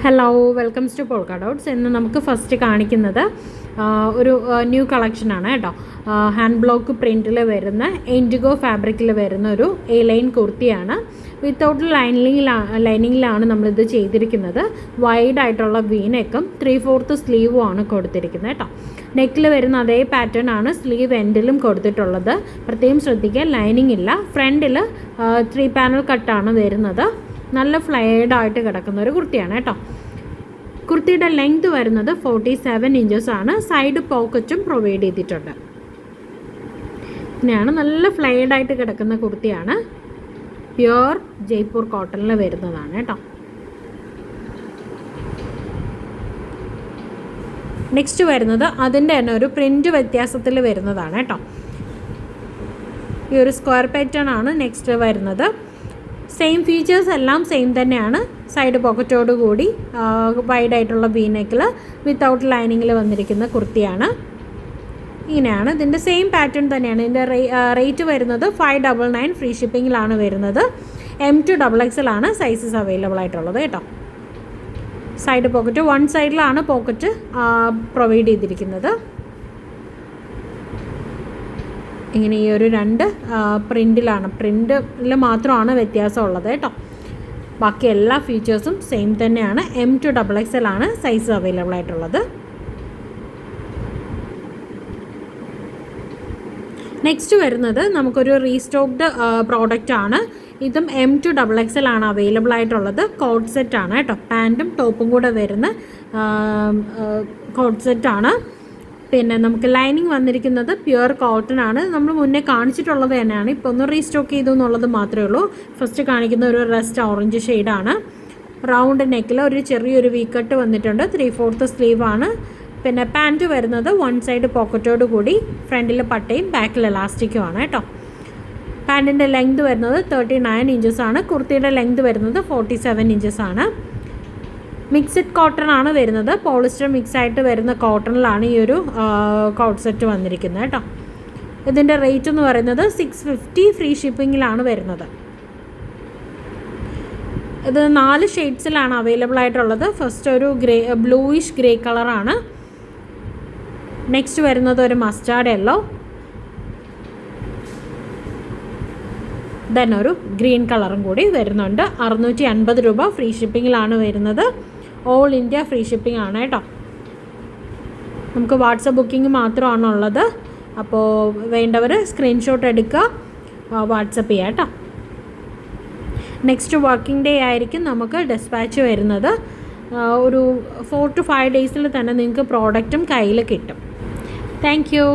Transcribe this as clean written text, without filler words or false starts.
Hello, welcomes to polka dots. ഇന്ന് നമുക്ക് first കാണിക്കുന്നത് ഒരു ന്യൂ കളക്ഷനാണ് കേട്ടോ. ഹാൻഡ് ബ്ലോക്ക് പ്രിൻറ്റിൽ വരുന്ന ഇൻഡിഗോ ഫാബ്രിക്കിൽ വരുന്ന ഒരു എ ലൈൻ കുർത്തിയാണ്. വിത്തൗട്ട് ലൈനിങ്ങിലാണ് നമ്മളിത് ചെയ്തിരിക്കുന്നത്. വൈഡായിട്ടുള്ള വീനെക്കും 3/4 സ്ലീവും ആണ് കൊടുത്തിരിക്കുന്നത് കേട്ടോ. നെക്കിൽ വരുന്ന അതേ പാറ്റേൺ ആണ് സ്ലീവ് എൻഡിലും കൊടുത്തിട്ടുള്ളത്. പ്രത്യേകം ശ്രദ്ധിക്കുക, ലൈനിങ് ഇല്ല. ഫ്രണ്ടിൽ 3 പാനൽ കട്ടാണ് വരുന്നത്. നല്ല ഫ്ലൈഡായിട്ട് കിടക്കുന്ന ഒരു കുർത്തിയാണ് കേട്ടോ. കുർത്തിയുടെ ലെങ്ത് വരുന്നത് 47 ഇഞ്ചസ് ആണ്. സൈഡ് പോക്കറ്റും പ്രൊവൈഡ് ചെയ്തിട്ടുണ്ട്. ഇങ്ങനെയാണ് നല്ല ഫ്ലൈഡായിട്ട് കിടക്കുന്ന കുർത്തിയാണ്. പ്യുർ ജയ്പൂർ കോട്ടണിൽ വരുന്നതാണ് കേട്ടോ. നെക്സ്റ്റ് വരുന്നത് അതിൻ്റെ തന്നെ ഒരു പ്രിൻ്റ് വ്യത്യാസത്തിൽ വരുന്നതാണ് കേട്ടോ. ഈ ഒരു സ്ക്വയർ പാറ്റേൺ ആണ് നെക്സ്റ്റ് വരുന്നത്. സെയിം ഫീച്ചേഴ്സ് എല്ലാം സെയിം തന്നെയാണ്. സൈഡ് പോക്കറ്റോട് കൂടി വൈഡായിട്ടുള്ള വീനെക്കിൽ വിത്തൗട്ട് ലൈനിങ്ങിൽ വന്നിരിക്കുന്ന കുർത്തിയാണ്. ഇങ്ങനെയാണ് ഇതിൻ്റെ സെയിം പാറ്റേൺ തന്നെയാണ്. ഇതിൻ്റെ റേറ്റ് വരുന്നത് 599 ഫ്രീ ഷിപ്പിങ്ങിലാണ് വരുന്നത്. M to XXL ആണ് സൈസസ് അവൈലബിൾ ആയിട്ടുള്ളത് കേട്ടോ. സൈഡ് പോക്കറ്റ് വൺ സൈഡിലാണ് പോക്കറ്റ് പ്രൊവൈഡ് ചെയ്തിരിക്കുന്നത്. ഇങ്ങനെ ഈ ഒരു രണ്ട് പ്രിൻറ്റിൽ മാത്രമാണ് വ്യത്യാസമുള്ളത് കേട്ടോ. ബാക്കി എല്ലാ ഫീച്ചേഴ്സും സെയിം തന്നെയാണ്. M to XXL ആണ് സൈസ് അവൈലബിൾ ആയിട്ടുള്ളത്. നെക്സ്റ്റ് വരുന്നത് നമുക്കൊരു റീസ്റ്റോക്ഡ് പ്രോഡക്റ്റ് ആണ്. ഇതും M to XXL ആണ് അവൈലബിൾ ആയിട്ടുള്ളത്. കോഡ് സെറ്റാണ് കേട്ടോ. പാൻറ്റും ടോപ്പും കൂടെ വരുന്ന കോഡ് സെറ്റാണ്. പിന്നെ നമുക്ക് ലൈനിങ് വന്നിരിക്കുന്നത് പ്യുർ കോട്ടൺ ആണ്. നമ്മൾ മുന്നേ കാണിച്ചിട്ടുള്ളത് തന്നെയാണ്. ഇപ്പോൾ ഒന്ന് റീസ്റ്റോക്ക് ചെയ്തു എന്നുള്ളത് മാത്രമേ ഉള്ളൂ. ഫസ്റ്റ് കാണിക്കുന്ന ഒരു റസ്റ്റ് ഓറഞ്ച് ഷെയ്ഡാണ്. റൗണ്ട് നെക്കിൽ ഒരു ചെറിയൊരു വി കട്ട് വന്നിട്ടുണ്ട്. 3/4 സ്ലീവാണ്. പിന്നെ പാൻറ്റ് വരുന്നത് വൺ സൈഡ് പോക്കറ്റോട് കൂടി ഫ്രണ്ടിൽ പട്ടയും ബാക്കിൽ എലാസ്റ്റിക്കും ആണ് കേട്ടോ. പാൻറ്റിൻ്റെ ലെങ്ത് വരുന്നത് 39 ഇഞ്ചസ് ആണ്. കുർത്തിയുടെ ലെങ്ത് വരുന്നത് 47 ഇഞ്ചസ് ആണ്. മിക്സഡ് കോട്ടൺ ആണ് വരുന്നത്. പോളിസ്റ്റർ മിക്സ് ആയിട്ട് വരുന്ന കോട്ടണിലാണ് ഈ ഒരു കോട്ട് സെറ്റ് വന്നിരിക്കുന്നത് കേട്ടോ. ഇതിൻ്റെ റേറ്റ് എന്ന് പറയുന്നത് 650 ഫ്രീ ഷിപ്പിങ്ങിലാണ് വരുന്നത്. ഇത് 4 ഷെയ്ഡ്സിലാണ് അവൈലബിൾ ആയിട്ടുള്ളത്. ഫസ്റ്റ് ഒരു ബ്ലൂയിഷ് ഗ്രേ കളറാണ്. നെക്സ്റ്റ് വരുന്നത് ഒരു മസ്റ്റാർഡ് യെല്ലോ, ദെൻ ഒരു ഗ്രീൻ കളറും കൂടി വരുന്നുണ്ട്. 650 രൂപ ഫ്രീ ഷിപ്പിങ്ങിലാണ് വരുന്നത്. ഓൾ ഇന്ത്യ ഫ്രീ ഷിപ്പിംഗ് ആണ് കേട്ടോ. നമുക്ക് വാട്സപ്പ് ബുക്കിംഗ് മാത്രമാണുള്ളത്. അപ്പോൾ വേണ്ടവർ സ്ക്രീൻഷോട്ട് എടുക്കുക, വാട്സപ്പ് ചെയ്യുക കേട്ടോ. നെക്സ്റ്റ് വർക്കിംഗ് ഡേ ആയിരിക്കും നമുക്ക് ഡിസ്പാച്ച് വരുന്നത്. ഒരു 4 to 5 ഡേയ്സിൽ തന്നെ നിങ്ങൾക്ക് പ്രോഡക്റ്റും കയ്യിൽ കിട്ടും. Thank you.